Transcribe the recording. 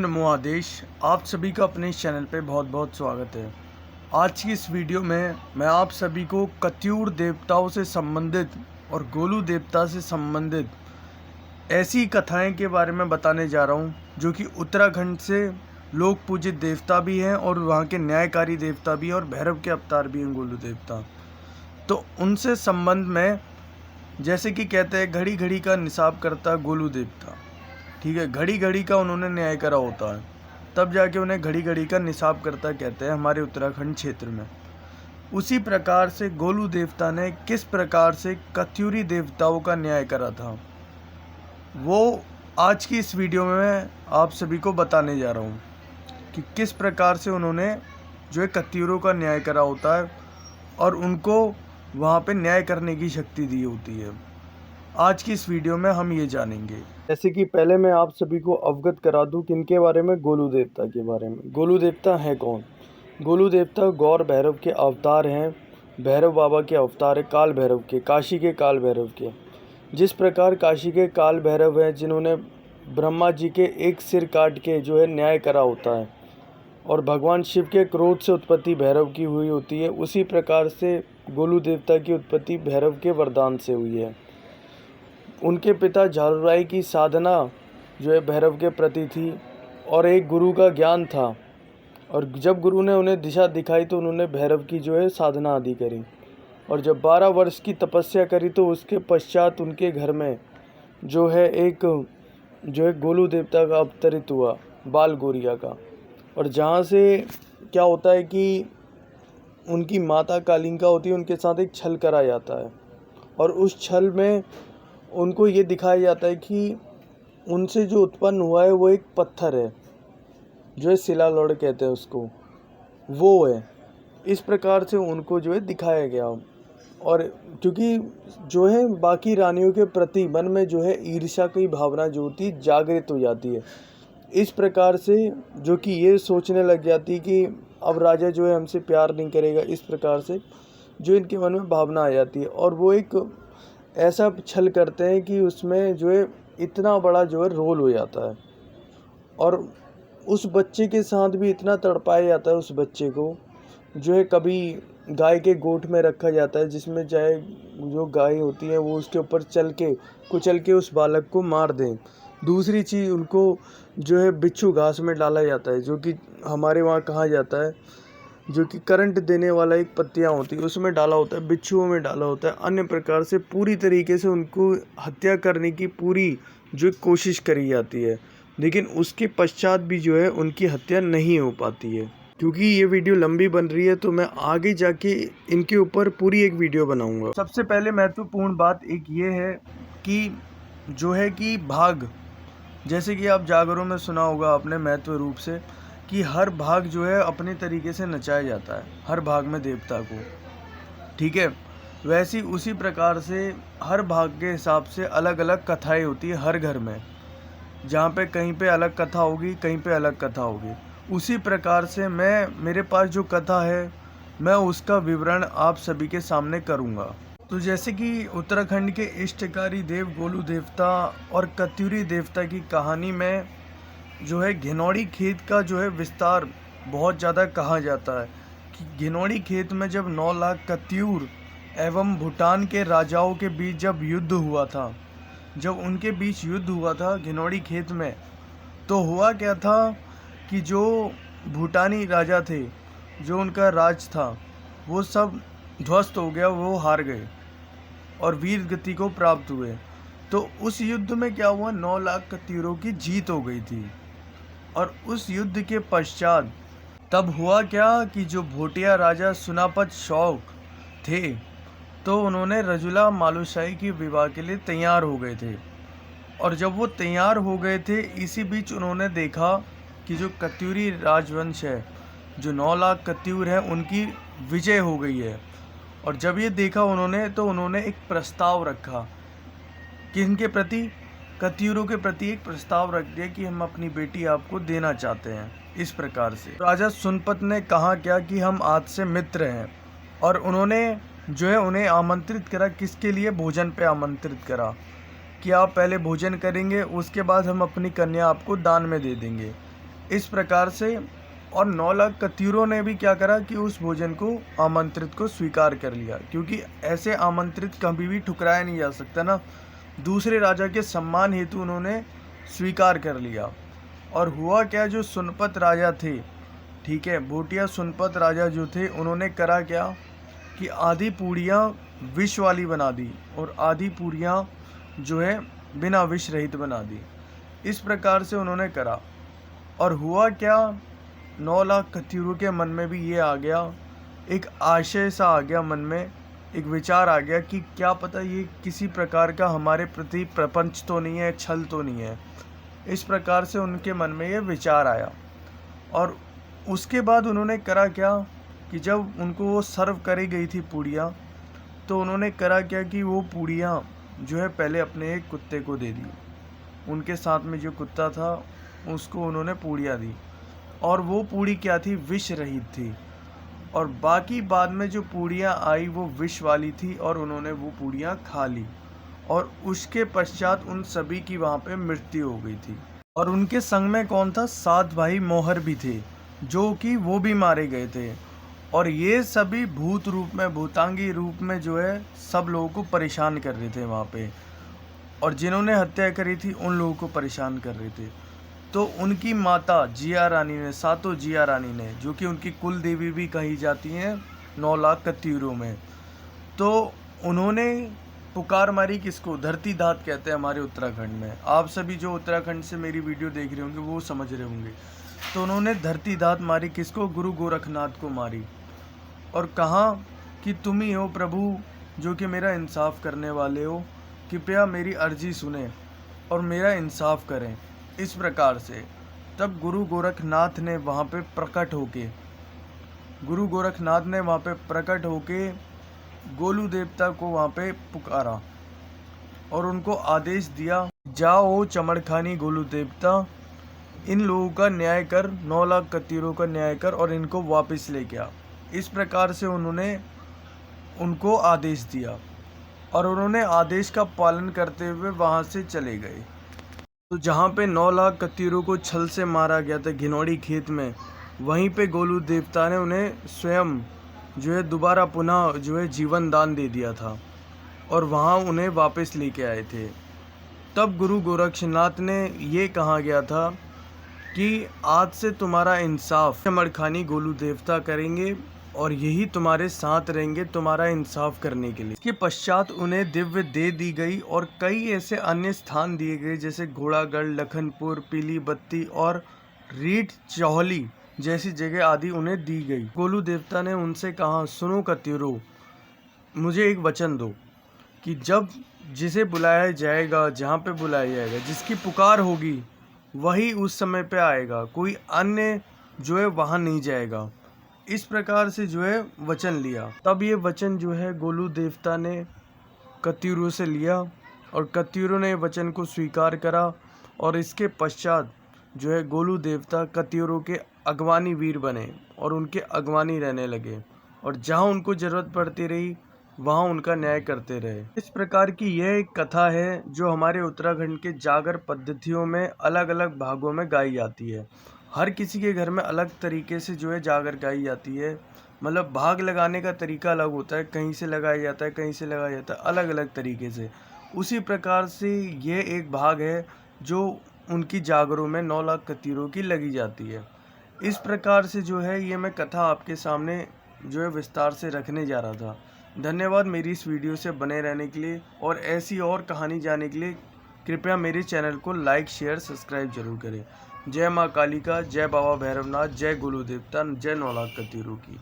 नमो आदेश। आप सभी का अपने इस चैनल पे बहुत बहुत स्वागत है। आज की इस वीडियो में मैं आप सभी को कत्यूर देवताओं से संबंधित और गोलू देवता से संबंधित ऐसी कथाएं के बारे में बताने जा रहा हूं जो कि उत्तराखंड से लोक पूजित देवता भी हैं और वहां के न्यायकारी देवता भी हैं और भैरव के अवतार भी हैं गोलू देवता। तो उनसे संबंध में जैसे कि कहते हैं घड़ी घड़ी का निसाब करता गोलू देवता, ठीक है, घड़ी घड़ी का उन्होंने न्याय करा होता है, तब जाके उन्हें घड़ी घड़ी का निसाब करता कहते हैं हमारे उत्तराखंड क्षेत्र में। उसी प्रकार से गोलू देवता ने किस प्रकार से कत्यूरी देवताओं का न्याय करा था वो आज की इस वीडियो में मैं आप सभी को बताने जा रहा हूँ कि किस प्रकार से उन्होंने जो है कत्यूरों का न्याय करा होता है और उनको वहाँ पे न्याय करने की शक्ति दी होती है। आज की इस वीडियो में हम ये जानेंगे। जैसे कि पहले मैं आप सभी को अवगत करा दूं किनके बारे में, गोलू देवता के बारे में। गोलू देवता है कौन? गोलू देवता गौर भैरव के अवतार हैं, भैरव बाबा के अवतार है, काल भैरव के, काशी के काल भैरव के। जिस प्रकार काशी के काल भैरव हैं जिन्होंने ब्रह्मा जी के एक सिर काट के जो है न्याय करा होता है और भगवान शिव के क्रोध से उत्पत्ति भैरव की हुई होती है, उसी प्रकार से गोलू देवता की उत्पत्ति भैरव के वरदान से हुई है। उनके पिता झालुराई की साधना जो है भैरव के प्रति थी और एक गुरु का ज्ञान था, और जब गुरु ने उन्हें दिशा दिखाई तो उन्होंने भैरव की जो है साधना आदि करी, और जब 12 वर्ष की तपस्या करी तो उसके पश्चात उनके घर में जो है एक जो है गोलू देवता का अवतरित हुआ, बाल गोरिया का। और जहाँ से क्या होता है कि उनकी माता कालिंका होती है, उनके साथ एक छल करा जाता है और उस छल में उनको ये दिखाया जाता है कि उनसे जो उत्पन्न हुआ है वो एक पत्थर है, जो है शिलालौड़ कहते हैं उसको, वो है। इस प्रकार से उनको जो है दिखाया गया। और क्योंकि जो है बाकी रानियों के प्रति मन में जो है ईर्ष्या की भावना जो होती है जागृत हो जाती है, इस प्रकार से जो कि ये सोचने लग जाती है कि अब राजा जो है हमसे प्यार नहीं करेगा। इस प्रकार से जो इनके मन में भावना आ जाती है और वो एक ऐसा छल करते हैं कि उसमें जो है इतना बड़ा जो है रोल हो जाता है और उस बच्चे के साथ भी इतना तड़पाया जाता है। उस बच्चे को जो है कभी गाय के गोठ में रखा जाता है, जिसमें चाहे जो गाय होती है वो उसके ऊपर चल के कुचल के उस बालक को मार दें। दूसरी चीज़, उनको जो है बिच्छू घास में डाला जाता है, जो कि हमारे वहाँ कहा जाता है, जो कि करंट देने वाला एक पत्तियाँ होती है उसमें डाला होता है, बिच्छुओं में डाला होता है। अन्य प्रकार से पूरी तरीके से उनको हत्या करने की पूरी जो कोशिश करी जाती है, लेकिन उसके पश्चात भी जो है उनकी हत्या नहीं हो पाती है। क्योंकि ये वीडियो लंबी बन रही है तो मैं आगे जाके इनके ऊपर पूरी एक वीडियो बनाऊंगा। सबसे पहले महत्वपूर्ण बात एक ये है कि जो है कि भाग, जैसे कि आप जागरों में सुना होगा आपने महत्व रूप से कि हर भाग जो है अपने तरीके से नचाया जाता है, हर भाग में देवता को, ठीक है। वैसी उसी प्रकार से हर भाग के हिसाब से अलग अलग कथाएं होती है हर घर में, जहाँ पे कहीं पे अलग कथा होगी, कहीं पे अलग कथा होगी। उसी प्रकार से मेरे पास जो कथा है मैं उसका विवरण आप सभी के सामने करूँगा। तो जैसे कि उत्तराखंड के इष्टकारी देव गोलू देवता और कत्यूरी देवता की कहानी में जो है घिनौड़ी खेत का जो है विस्तार बहुत ज़्यादा कहा जाता है कि घिनौड़ी खेत में जब 9 लाख कत्यूर एवं भूटान के राजाओं के बीच जब युद्ध हुआ था, जब उनके बीच युद्ध हुआ था घिनौड़ी खेत में, तो हुआ क्या था कि जो भूटानी राजा थे, जो उनका राज था, वो सब ध्वस्त हो गया, वो हार गए और वीर गति को प्राप्त हुए। तो उस युद्ध में क्या हुआ, 9 लाख कत्यूरों की जीत हो गई थी। और उस युद्ध के पश्चात तब हुआ क्या कि जो भोटिया राजा सुनापत शौक थे, तो उन्होंने रजुला मालुशाही की विवाह के लिए तैयार हो गए थे। और जब वो तैयार हो गए थे, इसी बीच उन्होंने देखा कि जो कत्यूरी राजवंश है, जो 9 लाख कत्यूर हैं, उनकी विजय हो गई है। और जब ये देखा उन्होंने, तो उन्होंने एक प्रस्ताव रखा कि इनके प्रति, कत्यूरों के प्रति एक प्रस्ताव रख दिया कि हम अपनी बेटी आपको देना चाहते हैं। इस प्रकार से राजा सुनपत ने कहा क्या कि हम आज से मित्र हैं, और उन्होंने जो है उन्हें आमंत्रित करा। किसके लिए? भोजन पे आमंत्रित करा कि आप पहले भोजन करेंगे, उसके बाद हम अपनी कन्या आपको दान में दे देंगे। इस प्रकार से और 9 लाख कत्यूरों ने भी क्या करा कि उस भोजन को आमंत्रित को स्वीकार कर लिया, क्योंकि ऐसे आमंत्रित कभी भी ठुकराया नहीं जा सकता ना। दूसरे राजा के सम्मान हेतु उन्होंने स्वीकार कर लिया। और हुआ क्या, जो सुनपत राजा थे, ठीक है, भोटिया सुनपत राजा जो थे, उन्होंने करा क्या कि आधी पूड़ियाँ विष वाली बना दी और आधी पूड़ियाँ जो है बिना विष रहित बना दी। इस प्रकार से उन्होंने करा। और हुआ क्या, 9 लाख कत्यूरों के मन में भी ये आ गया, एक आशय सा आ गया मन में, एक विचार आ गया कि क्या पता ये किसी प्रकार का हमारे प्रति प्रपंच तो नहीं है, छल तो नहीं है। इस प्रकार से उनके मन में ये विचार आया। और उसके बाद उन्होंने करा क्या कि जब उनको वो सर्व करी गई थी पूड़ियाँ, तो उन्होंने करा क्या कि वो पूड़ियाँ जो है पहले अपने एक कुत्ते को दे दी। उनके साथ में जो कुत्ता था उसको उन्होंने पूड़ियाँ दी, और वो पूड़ी क्या थी, विष रहित थी। और बाकी बाद में जो पूड़ियाँ आई वो विष वाली थी, और उन्होंने वो पूड़ियाँ खा ली। और उसके पश्चात उन सभी की वहाँ पे मृत्यु हो गई थी। और उनके संग में कौन था, 7 भाई मोहर भी थे, जो कि वो भी मारे गए थे। और ये सभी भूत रूप में, भूतांगी रूप में जो है सब लोगों को परेशान कर रहे थे वहाँ पे, और जिन्होंने हत्या करी थी उन लोगों को परेशान कर रहे थे। तो उनकी माता जिया रानी ने, सातों जिया रानी ने, जो कि उनकी कुल देवी भी कही जाती हैं 9 लाख कत्यूरों में, तो उन्होंने पुकार मारी किसको, धरती दात कहते हैं हमारे उत्तराखंड में। आप सभी जो उत्तराखंड से मेरी वीडियो देख रहे होंगे वो समझ रहे होंगे। तो उन्होंने धरती दात मारी किसको, गुरु गोरखनाथ को मारी, और कहा कि तुम ही हो प्रभु जो कि मेरा इंसाफ करने वाले हो, कृपया मेरी अर्जी सुने और मेरा इंसाफ करें। इस प्रकार से तब गुरु गोरखनाथ ने वहाँ पे प्रकट होके गोलू देवता को वहाँ पे पुकारा और उनको आदेश दिया, जाओ चमड़खानी गोलू देवता, इन लोगों का न्याय कर, 9 लाख कत्यूरों का न्याय कर और इनको वापस लेके आ। इस प्रकार से उन्होंने उनको आदेश दिया, और उन्होंने आदेश का पालन करते हुए वहाँ से चले गए। तो जहाँ पे 9 लाख कत्यूरों को छल से मारा गया था घिनौड़ी खेत में, वहीं पे गोलू देवता ने उन्हें स्वयं जो है दोबारा पुनः जो है जीवन दान दे दिया था, और वहाँ उन्हें वापस लेके आए थे। तब गुरु गोरक्षनाथ ने ये कहा गया था कि आज से तुम्हारा इंसाफ चमड़खानी गोलू देवता करेंगे, और यही तुम्हारे साथ रहेंगे तुम्हारा इंसाफ करने के लिए। इसके पश्चात उन्हें दिव्य दे दी गई, और कई ऐसे अन्य स्थान दिए गए, जैसे घोड़ागढ़, लखनपुर, पीली बत्ती और रीठ चौहली जैसी जगह आदि उन्हें दी गई। गोलू देवता ने उनसे कहा, सुनो कत्यूरों, मुझे एक वचन दो कि जब जिसे बुलाया जाएगा, जहाँ पे बुलाया जाएगा, जिसकी पुकार होगी वही उस समय पे आएगा, कोई अन्य जो है वहाँ नहीं जाएगा। इस प्रकार से जो है वचन लिया। तब ये वचन जो है गोलू देवता ने कत्यूरों से लिया, और कत्यूरों ने वचन को स्वीकार करा, और इसके पश्चात जो है गोलू देवता कत्यूरों के अगवानी वीर बने और उनके अगवानी रहने लगे, और जहाँ उनको ज़रूरत पड़ती रही वहाँ उनका न्याय करते रहे। इस प्रकार की यह एक कथा है जो हमारे उत्तराखंड के जागर पद्धतियों में अलग अलग भागों में गाई जाती है। हर किसी के घर में अलग तरीके से जो है जागर गाई जाती है, मतलब भाग लगाने का तरीका अलग होता है, कहीं से लगाया जाता है, कहीं से लगाया जाता है, अलग अलग तरीके से। उसी प्रकार से ये एक भाग है जो उनकी जागरों में 9 लाख कत्यूरों की लगी जाती है। इस प्रकार से जो है ये मैं कथा आपके सामने जो है विस्तार से रखने जा रहा था। धन्यवाद मेरी इस वीडियो से बने रहने के लिए, और ऐसी और कहानी जानने के लिए कृपया मेरे चैनल को लाइक, शेयर, सब्सक्राइब जरूर करें। जय माँ काली का, जय बाबा भैरवनाथ, जय गोलू देवता, जय 9 लाख कत्यूरों की।